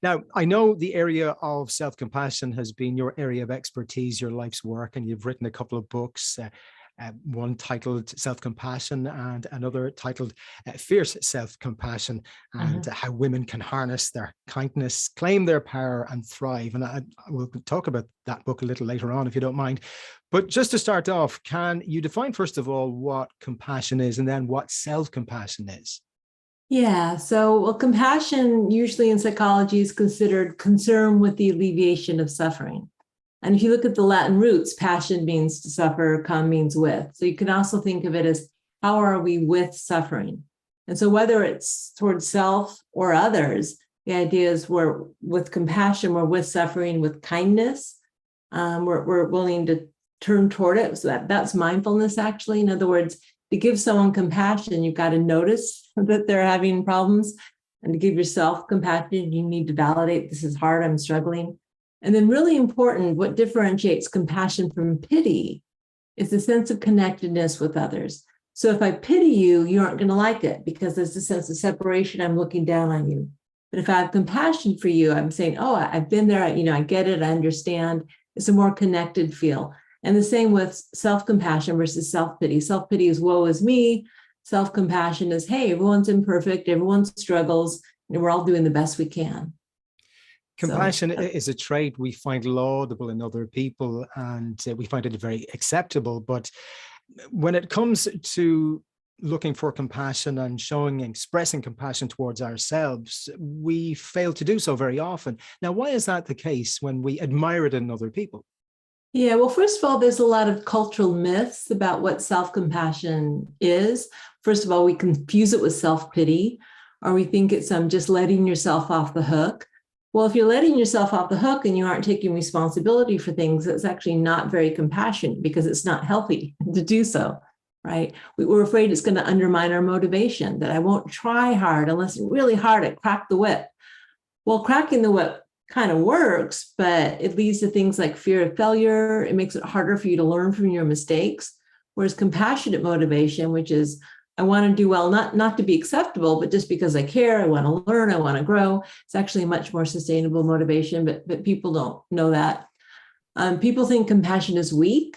Now, I know the area of self-compassion has been your area of expertise, your life's work, and you've written a couple of books, one titled Self-Compassion and another titled Fierce Self-Compassion, and how women can harness their kindness, claim their power, and thrive. And I will talk about that book a little later on, if you don't mind. But just to start off, can you define, first of all, what compassion is and then what self-compassion is? Yeah, well, compassion usually in psychology is considered concern with the alleviation of suffering. And if you look at the Latin roots, passion means to suffer, com means with. So you can also think of it as how are we with suffering? And so whether it's towards self or others, the idea is we're with compassion, we're with suffering, with kindness. We're willing to turn toward it. So that's mindfulness, actually. In other words, to give someone compassion, you've got to notice that they're having problems. And to give yourself compassion, you need to validate, this is hard, I'm struggling. And then really important, what differentiates compassion from pity is the sense of connectedness with others. So if I pity you, you aren't going to like it because there's a sense of separation. I'm looking down on you. But if I have compassion for you, I'm saying, oh, I've been there, I get it, I understand. It's a more connected feel. And the same with self-compassion versus self-pity. Self-pity is woe is me. Self-compassion is, hey, everyone's imperfect, everyone struggles, and we're all doing the best we can. Compassion is a trait we find laudable in other people, and we find it very acceptable. But when it comes to looking for compassion and expressing compassion towards ourselves, we fail to do so very often. Now, why is that the case when we admire it in other people? Yeah, well, first of all, there's a lot of cultural myths about what self-compassion is. First of all, we confuse it with self-pity, or we think it's just letting yourself off the hook. Well, if you're letting yourself off the hook and you aren't taking responsibility for things, it's actually not very compassionate because it's not healthy to do so, right? We're afraid it's going to undermine our motivation, that I won't try hard unless it's really hard at crack the whip. Well, cracking the whip kind of works, but it leads to things like fear of failure. It makes it harder for you to learn from your mistakes. Whereas compassionate motivation, which is I want to do well, not to be acceptable, but just because I care, I want to learn, I want to grow. It's actually a much more sustainable motivation, but people don't know that. People think compassion is weak.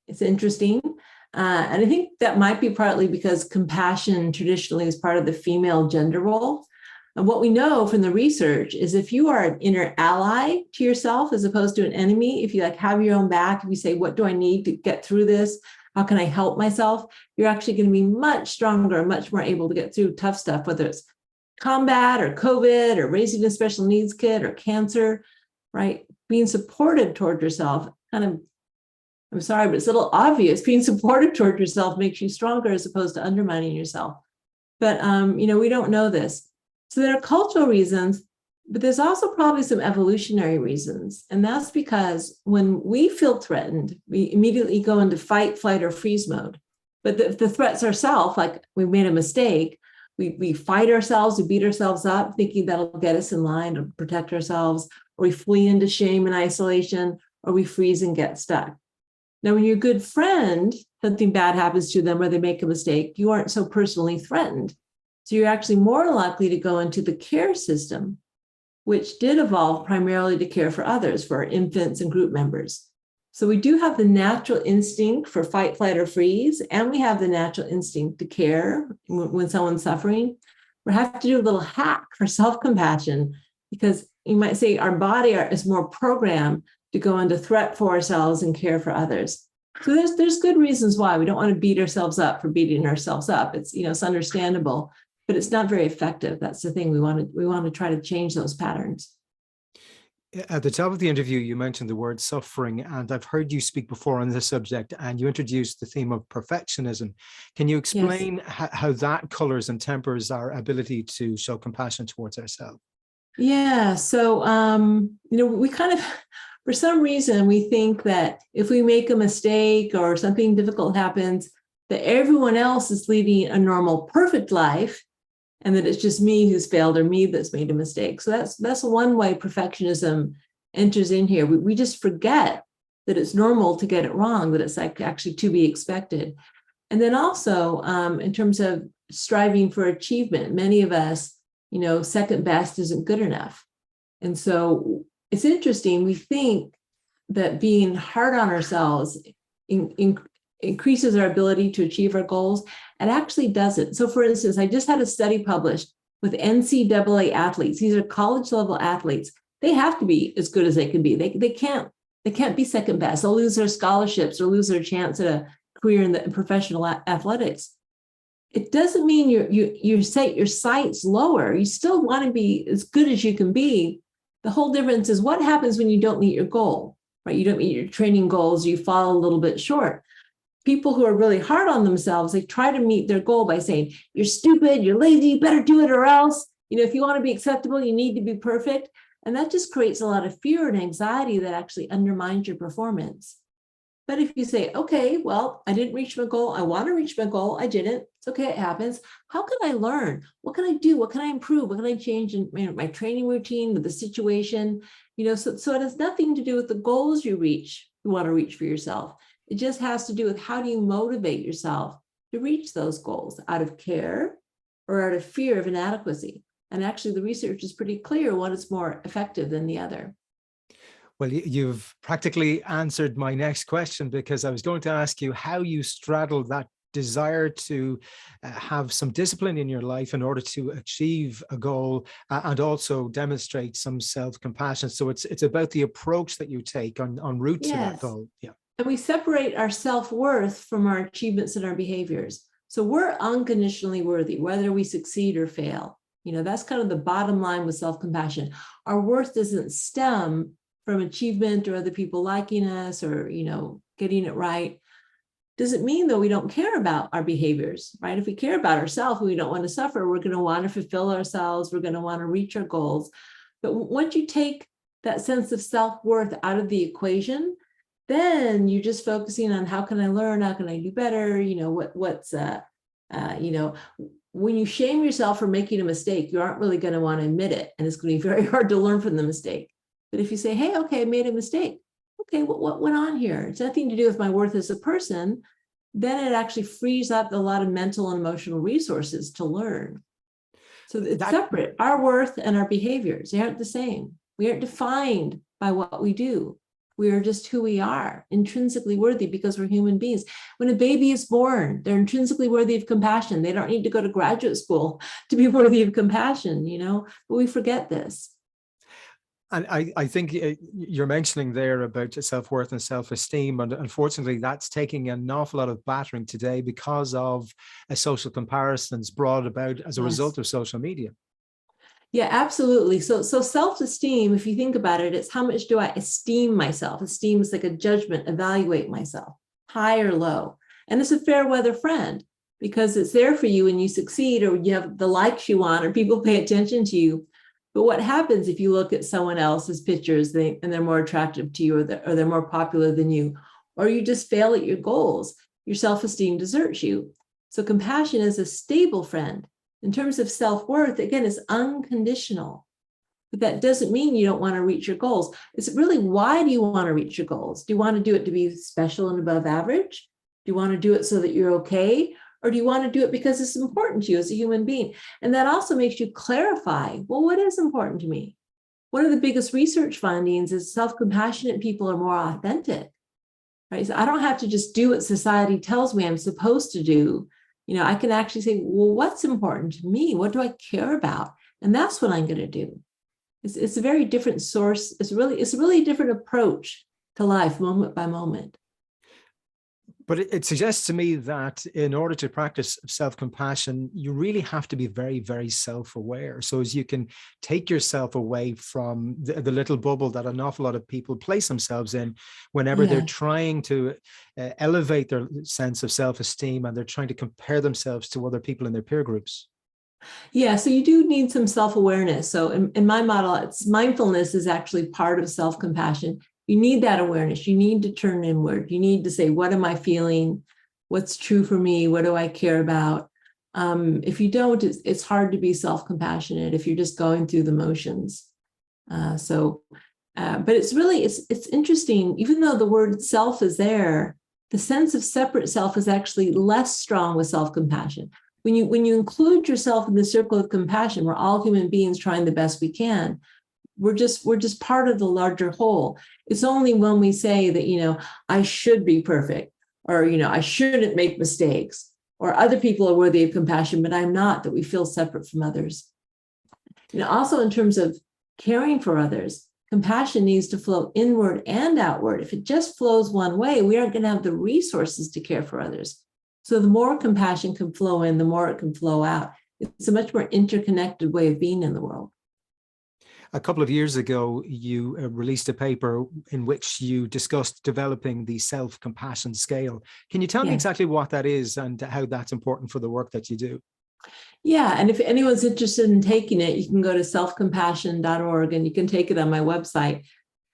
It's interesting. And I think that might be partly because compassion traditionally is part of the female gender role. And what we know from the research is if you are an inner ally to yourself, as opposed to an enemy, if you have your own back, if you say, what do I need to get through this? How can I help myself? You're actually going to be much stronger, much more able to get through tough stuff, whether it's combat or COVID or raising a special needs kid or cancer, right? Being supportive toward yourself, I'm sorry, but it's a little obvious. Being supportive toward yourself makes you stronger as opposed to undermining yourself. But, we don't know this. So there are cultural reasons, but there's also probably some evolutionary reasons. And that's because when we feel threatened, we immediately go into fight, flight, or freeze mode. But if the threats ourselves, like we made a mistake, we fight ourselves, we beat ourselves up, thinking that'll get us in line to protect ourselves, or we flee into shame and isolation, or we freeze and get stuck. Now, when your good friend, something bad happens to them or they make a mistake, you aren't so personally threatened. So you're actually more likely to go into the care system, which did evolve primarily to care for others, for our infants and group members. So we do have the natural instinct for fight, flight, or freeze, and we have the natural instinct to care when someone's suffering. We have to do a little hack for self-compassion because you might say our body is more programmed to go into threat for ourselves and care for others. So there's good reasons why we don't want to beat ourselves up for beating ourselves up. It's understandable, but it's not very effective. That's the thing. We want to try to change those patterns. At the top of the interview, you mentioned the word suffering, and I've heard you speak before on this subject, and you introduced the theme of perfectionism. Can you explain how that colors and tempers our ability to show compassion towards ourselves? Yeah. So, we kind of, for some reason, we think that if we make a mistake or something difficult happens, that everyone else is leading a normal, perfect life, and that it's just me who's failed or me that's made a mistake. So that's one way perfectionism enters in here. We just forget that it's normal to get it wrong, that it's actually to be expected. And then also in terms of striving for achievement, many of us, second best isn't good enough. And so it's interesting. We think that being hard on ourselves increases our ability to achieve our goals. It actually doesn't. So for instance, I just had a study published with NCAA athletes. These are college level athletes. They have to be as good as they can be. They can't be second best. They'll lose their scholarships or lose their chance at a career in professional athletics. It doesn't mean you set your sights lower. You still want to be as good as you can be. The whole difference is what happens when you don't meet your goal, right? You don't meet your training goals, you fall a little bit short. People who are really hard on themselves, they try to meet their goal by saying, you're stupid, you're lazy, you better do it or else. If you want to be acceptable, you need to be perfect. And that just creates a lot of fear and anxiety that actually undermines your performance. But if you say, okay, well, I didn't reach my goal. I want to reach my goal. I didn't. It's okay. It happens. How can I learn? What can I do? What can I improve? What can I change in my training routine with the situation? So it has nothing to do with the goals you want to reach for yourself. It just has to do with how do you motivate yourself to reach those goals out of care or out of fear of inadequacy. And actually, the research is pretty clear one is more effective than the other. Well, you've practically answered my next question, because I was going to ask you how you straddle that desire to have some discipline in your life in order to achieve a goal and also demonstrate some self-compassion. So it's about the approach that you take on route to that goal. Yeah. And we separate our self-worth from our achievements and our behaviors. So we're unconditionally worthy, whether we succeed or fail. That's kind of the bottom line with self-compassion. Our worth doesn't stem from achievement or other people liking us or, getting it right. Doesn't mean, though, we don't care about our behaviors, right? If we care about ourselves, we don't want to suffer. We're going to want to fulfill ourselves. We're going to want to reach our goals. But once you take that sense of self-worth out of the equation, then you're just focusing on how can I learn? How can I do better? When you shame yourself for making a mistake, you aren't really going to want to admit it. And it's going to be very hard to learn from the mistake. But if you say, hey, okay, I made a mistake. Okay, what went on here? It's nothing to do with my worth as a person. Then it actually frees up a lot of mental and emotional resources to learn. So it's separate. Our worth and our behaviors, they aren't the same. We aren't defined by what we do. We are just who we are, intrinsically worthy because we're human beings. When a baby is born, they're intrinsically worthy of compassion. They don't need to go to graduate school to be worthy of compassion, but we forget this. And I think you're mentioning there about self-worth and self-esteem, and unfortunately that's taking an awful lot of battering today because of social comparisons brought about as a result of social media. Yeah, absolutely. So self-esteem, if you think about it, it's how much do I esteem myself? Esteem is like a judgment, evaluate myself, high or low. And it's a fair weather friend because it's there for you when you succeed or you have the likes you want or people pay attention to you. But what happens if you look at someone else's pictures and they're more attractive to you or they're more popular than you, or you just fail at your goals, your self-esteem deserts you. So compassion is a stable friend. In terms of self-worth, again, it's unconditional. But that doesn't mean you don't want to reach your goals. It's really, why do you want to reach your goals? Do you want to do it to be special and above average? Do you want to do it so that you're okay? Or do you want to do it because it's important to you as a human being? And that also makes you clarify, well, what is important to me? One of the biggest research findings is self-compassionate people are more authentic, right? So I don't have to just do what society tells me I'm supposed to do. I can actually say, well, what's important to me? What do I care about? And that's what I'm going to do. It's a very different source. It's really a different approach to life, moment by moment. But it suggests to me that in order to practice self-compassion, you really have to be very, very self-aware. So as you can take yourself away from the little bubble that an awful lot of people place themselves in whenever they're trying to elevate their sense of self-esteem and they're trying to compare themselves to other people in their peer groups. Yeah, so you do need some self-awareness. So in my model, mindfulness is actually part of self-compassion. You need that awareness. You need to turn inward. You need to say, what am I feeling? What's true for me? What do I care about? If you don't, it's hard to be self-compassionate if you're just going through the motions. But it's interesting, even though the word self is there, the sense of separate self is actually less strong with self-compassion. When you include yourself in the circle of compassion, we're all human beings trying the best we can. we're just part of the larger whole. It's only when we say that, I should be perfect, or, I shouldn't make mistakes, or other people are worthy of compassion, but I'm not, that we feel separate from others. Also in terms of caring for others, compassion needs to flow inward and outward. If it just flows one way, we aren't going to have the resources to care for others. So the more compassion can flow in, the more it can flow out. It's a much more interconnected way of being in the world. A couple of years ago, you released a paper in which you discussed developing the self-compassion scale. Can you tell me exactly what that is and how that's important for the work that you do? Yeah, and if anyone's interested in taking it, you can go to selfcompassion.org and you can take it on my website.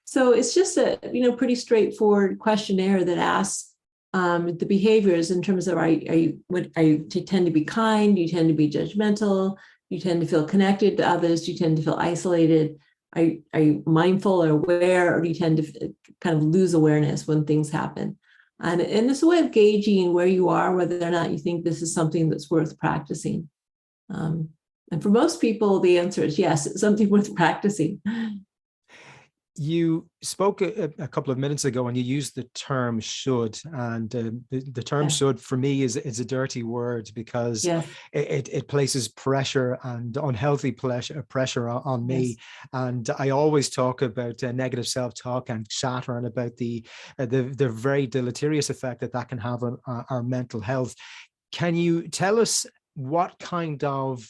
So it's just a pretty straightforward questionnaire that asks the behaviors in terms of, are you tend to be kind? Do you tend to be judgmental? Do you tend to feel connected to others? Do you tend to feel isolated? Are you mindful or aware, or do you tend to kind of lose awareness when things happen? And it's a way of gauging where you are, whether or not you think this is something that's worth practicing. And for most people, the answer is yes, it's something worth practicing. You spoke a couple of minutes ago and you used the term should, and the term should for me is a dirty word, because it places pressure and unhealthy pressure on me. And I always talk about negative self-talk and chatter, and about the very deleterious effect that can have on our mental health. Can you tell us what kind of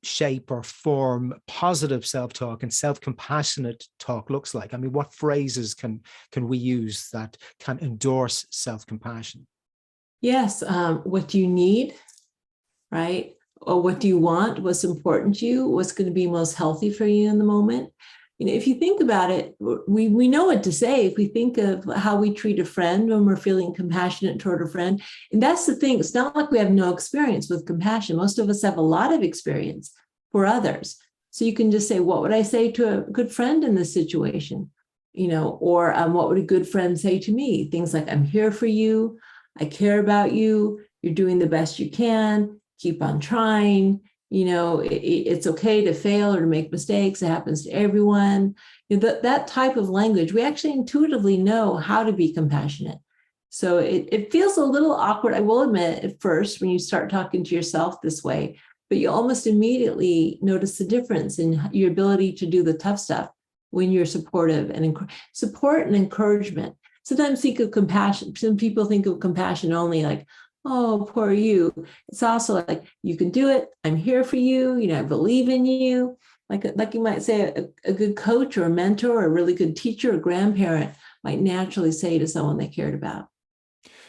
shape or form positive self-talk and self-compassionate talk looks like? I mean, what phrases can we use that can endorse self-compassion? Yes. What do you need, right? Or what do you want? What's important to you? What's going to be most healthy for you in the moment? If you think about it, we know what to say. If we think of how we treat a friend when we're feeling compassionate toward a friend, and that's the thing, it's not like we have no experience with compassion. Most of us have a lot of experience for others. So you can just say, what would I say to a good friend in this situation? Or what would a good friend say to me? Things like, I'm here for you. I care about you. You're doing the best you can. Keep on trying. It's okay to fail or to make mistakes. It happens to everyone. That type of language, we actually intuitively know how to be compassionate. So it feels a little awkward, I will admit, at first when you start talking to yourself this way, but you almost immediately notice the difference in your ability to do the tough stuff when you're supportive and support and encouragement. Sometimes think of compassion. Some people think of compassion only like, oh, poor you. It's also like, you can do it. I'm here for you. I believe in you. Like you might say, a good coach or a mentor or a really good teacher or grandparent might naturally say to someone they cared about.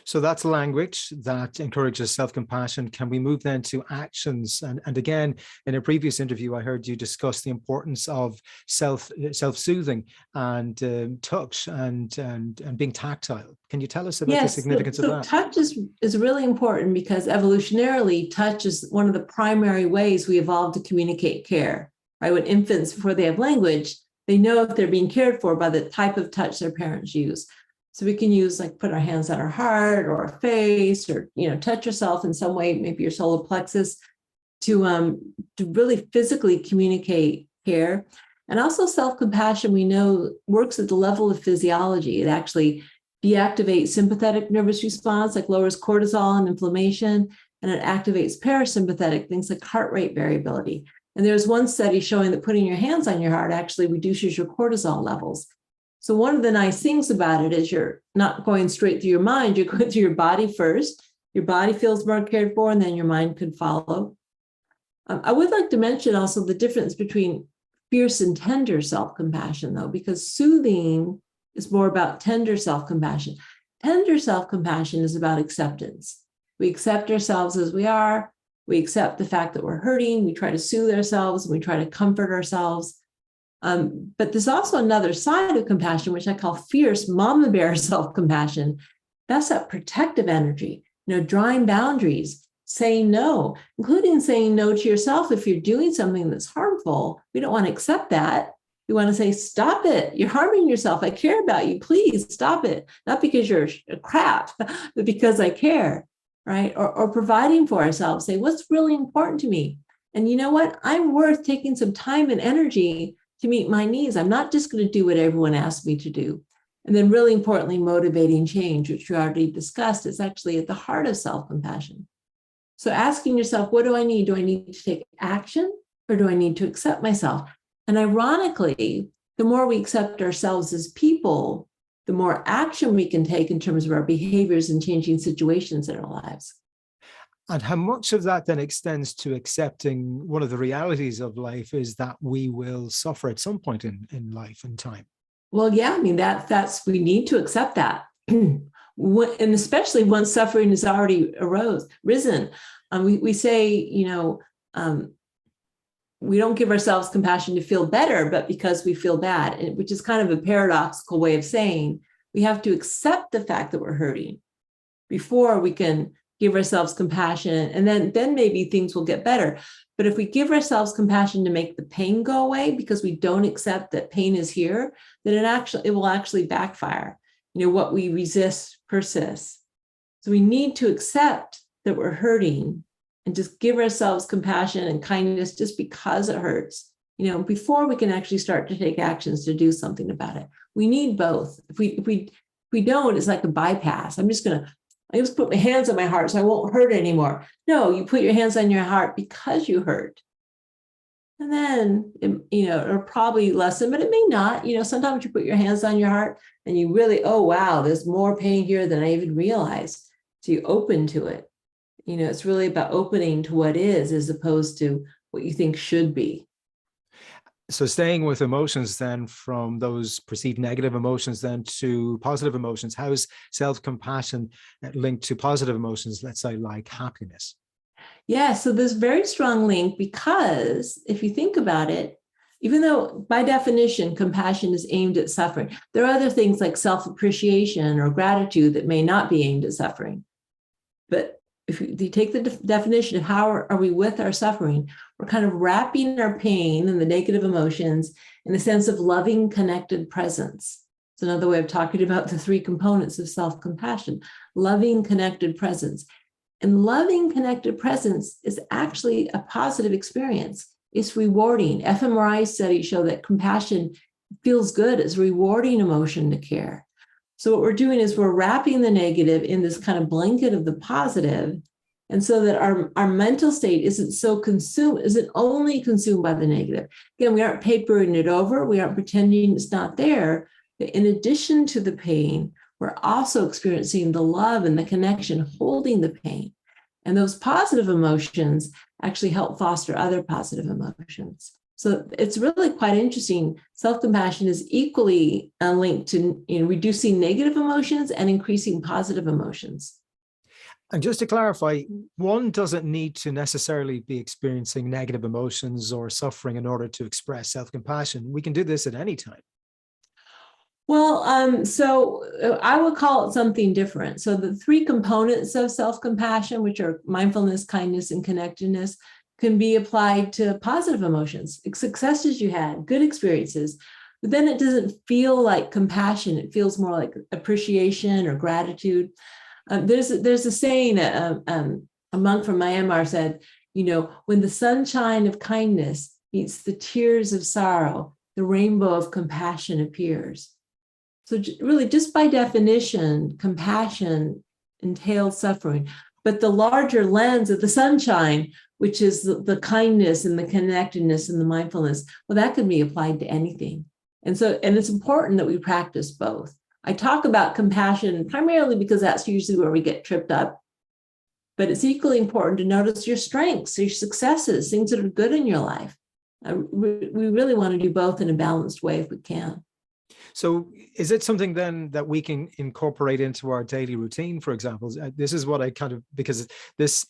So that's language that encourages self-compassion. Can we move then to actions? And again, in a previous interview, I heard you discuss the importance of self-soothing and touch and being tactile. Can you tell us about the significance of that? Touch is really important, because evolutionarily, touch is one of the primary ways we evolved to communicate care. Right? When infants, before they have language, they know if they're being cared for by the type of touch their parents use. So we can use, like, put our hands on our heart or our face, or, touch yourself in some way, maybe your solar plexus, to really physically communicate care. And also self-compassion, we know, works at the level of physiology. It actually deactivates sympathetic nervous response, like lowers cortisol and inflammation, and it activates parasympathetic, things like heart rate variability. And there's one study showing that putting your hands on your heart actually reduces your cortisol levels. So one of the nice things about it is you're not going straight through your mind, you're going through your body first. Your body feels more cared for, and then your mind could follow. I would like to mention also the difference between fierce and tender self-compassion, though, because soothing is more about tender self-compassion. Tender self-compassion is about acceptance. We accept ourselves as we are. We accept the fact that we're hurting. We try to soothe ourselves, and we try to comfort ourselves. But there's also another side of compassion, which I call fierce mama bear self-compassion. That's that protective energy, drawing boundaries, saying no, including saying no to yourself if you're doing something that's harmful. We don't want to accept that. We want to say, stop it. You're harming yourself. I care about you. Please stop it. Not because you're a crap, but because I care, right? Or providing for ourselves, say, what's really important to me? And you know what? I'm worth taking some time and energy to meet my needs. I'm not just going to do what everyone asks me to do. And then really importantly, motivating change, which we already discussed, is actually at the heart of self-compassion. So asking yourself, what do I need? Do I need to take action or do I need to accept myself? And ironically, the more we accept ourselves as people, the more action we can take in terms of our behaviors and changing situations in our lives. And how much of that then extends to accepting one of the realities of life is that we will suffer at some point in life and time? Well, yeah, I mean, that's we need to accept that. And especially once suffering has already risen. We say, we don't give ourselves compassion to feel better, but because we feel bad, which is kind of a paradoxical way of saying we have to accept the fact that we're hurting before we can give ourselves compassion, and then maybe things will get better. But if we give ourselves compassion to make the pain go away because we don't accept that pain is here, then it will actually backfire. What we resist persists. So we need to accept that we're hurting and just give ourselves compassion and kindness just because it hurts, before we can actually start to take actions to do something about it. We need both. If we don't, it's like a bypass. I just put my hands on my heart so I won't hurt anymore. No, you put your hands on your heart because you hurt. And then, it'll probably lessen, but it may not. Sometimes you put your hands on your heart and you really, oh, wow, there's more pain here than I even realized. So you open to it. It's really about opening to what is as opposed to what you think should be. So staying with emotions then, from those perceived negative emotions then to positive emotions, how is self-compassion linked to positive emotions, let's say like happiness? Yeah, so there's a very strong link because if you think about it, even though by definition, compassion is aimed at suffering, there are other things like self-appreciation or gratitude that may not be aimed at suffering. But if you take the definition of how are we with our suffering, we're kind of wrapping our pain and the negative emotions in a sense of loving, connected presence. It's another way of talking about the three components of self-compassion: loving, connected presence. And loving, connected presence is actually a positive experience. It's rewarding. fMRI studies show that compassion feels good. It's a rewarding emotion to care. So what we're doing is we're wrapping the negative in this kind of blanket of the positive, and so that our mental state isn't only consumed by the negative. Again, we aren't papering it over. We aren't pretending it's not there. But in addition to the pain, we're also experiencing the love and the connection holding the pain. And those positive emotions actually help foster other positive emotions. So it's really quite interesting. Self-compassion is equally linked to reducing negative emotions and increasing positive emotions. And just to clarify, one doesn't need to necessarily be experiencing negative emotions or suffering in order to express self-compassion. We can do this at any time. Well, so I would call it something different. So the three components of self-compassion, which are mindfulness, kindness, and connectedness, can be applied to positive emotions, successes you had, good experiences. But then it doesn't feel like compassion. It feels more like appreciation or gratitude. There's a saying, a monk from Myanmar said, when the sunshine of kindness meets the tears of sorrow, the rainbow of compassion appears. So really, just by definition, compassion entails suffering. But the larger lens of the sunshine, which is the kindness and the connectedness and the mindfulness, well, that can be applied to anything. And it's important that we practice both. I talk about compassion primarily because that's usually where we get tripped up. But it's equally important to notice your strengths, your successes, things that are good in your life. We really want to do both in a balanced way if we can. So is it something then that we can incorporate into our daily routine, for example? This is what I because this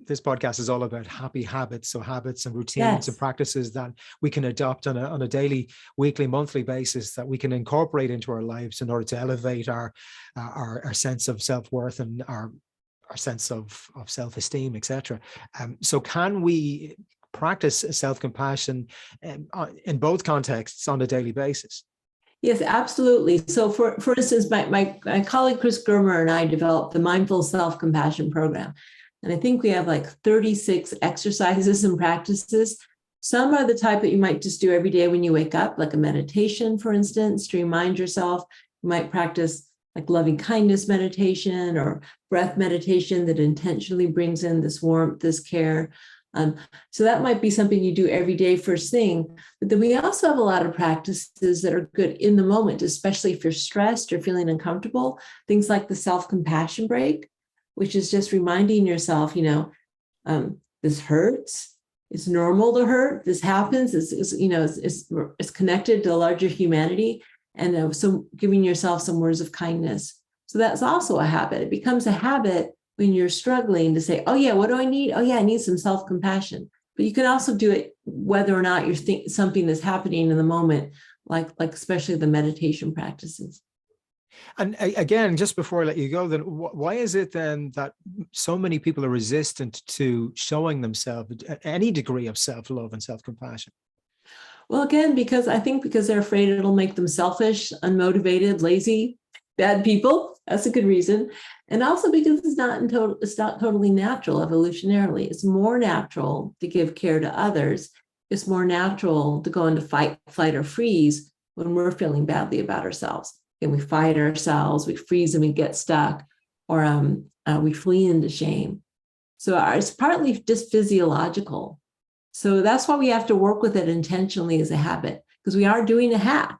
podcast is all about happy habits. So habits and routines and practices that we can adopt on a daily, weekly, monthly basis that we can incorporate into our lives in order to elevate our sense of self-worth and our sense of self-esteem, etc. So can we practice self-compassion in both contexts on a daily basis? Yes, absolutely. So for instance, my colleague Chris Germer and I developed the Mindful Self-Compassion program. And I think we have like 36 exercises and practices Some are the type that you might just do every day when you wake up, like a meditation, for instance, to remind yourself. You might practice like loving kindness meditation or breath meditation that intentionally brings in this warmth, this care. So that might be something you do every day first thing. But then we also have a lot of practices that are good in the moment, especially if you're stressed or feeling uncomfortable. Things like the self-compassion break, which is just reminding yourself, this hurts. It's normal to hurt. This happens. It's connected to larger humanity. And so giving yourself some words of kindness. So that's also a habit. It becomes a habit when you're struggling to say, oh yeah, what do I need? Oh yeah, I need some self-compassion. But you can also do it whether or not you're something is happening in the moment, like especially the meditation practices. And again, just before I let you go, then why is it then that so many people are resistant to showing themselves any degree of self-love and self-compassion? Well, again, because they're afraid it'll make them selfish, unmotivated, lazy, bad people. That's a good reason. And also because it's not totally natural evolutionarily. It's more natural to give care to others. It's more natural to go into fight, flight, or freeze when we're feeling badly about ourselves. And we fight ourselves, we freeze and we get stuck, or we flee into shame. So it's partly just physiological. So that's why we have to work with it intentionally as a habit, because we are doing a hack.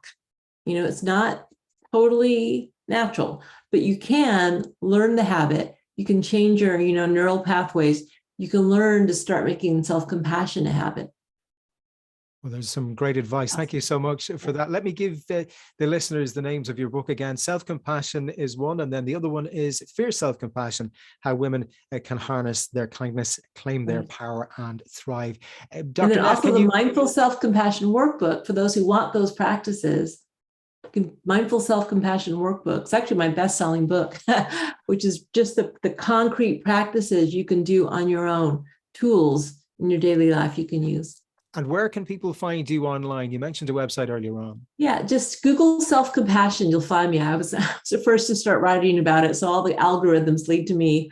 It's not totally natural, but you can learn the habit. You can change your, neural pathways. You can learn to start making self-compassion a habit. Well, there's some great advice. Thank you so much for that. Let me give the listeners the names of your book again. Self-Compassion is one, and then the other one is Fierce Self-Compassion, How Women Can Harness Their Kindness, Claim Their Power, and Thrive. Dr. And then Neff, also the Mindful Self-Compassion Workbook for those who want those practices. Mindful Self-Compassion Workbook. It's actually my best-selling book, which is just the concrete practices you can do on your own, tools in your daily life you can use. And where can people find you online? You mentioned a website earlier on. Yeah, just Google self-compassion. You'll find me. I was the first to start writing about it. So all the algorithms lead to me.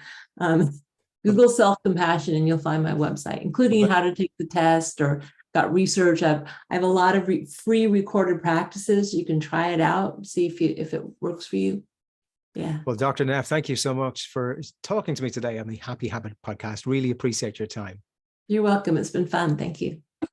Google self-compassion and you'll find my website, including how to take the test, or got research. I have a lot of free recorded practices. You can try it out, see if it works for you. Yeah. Well, Dr. Neff, thank you so much for talking to me today on the Happy Habit podcast. Really appreciate your time. You're welcome. It's been fun. Thank you.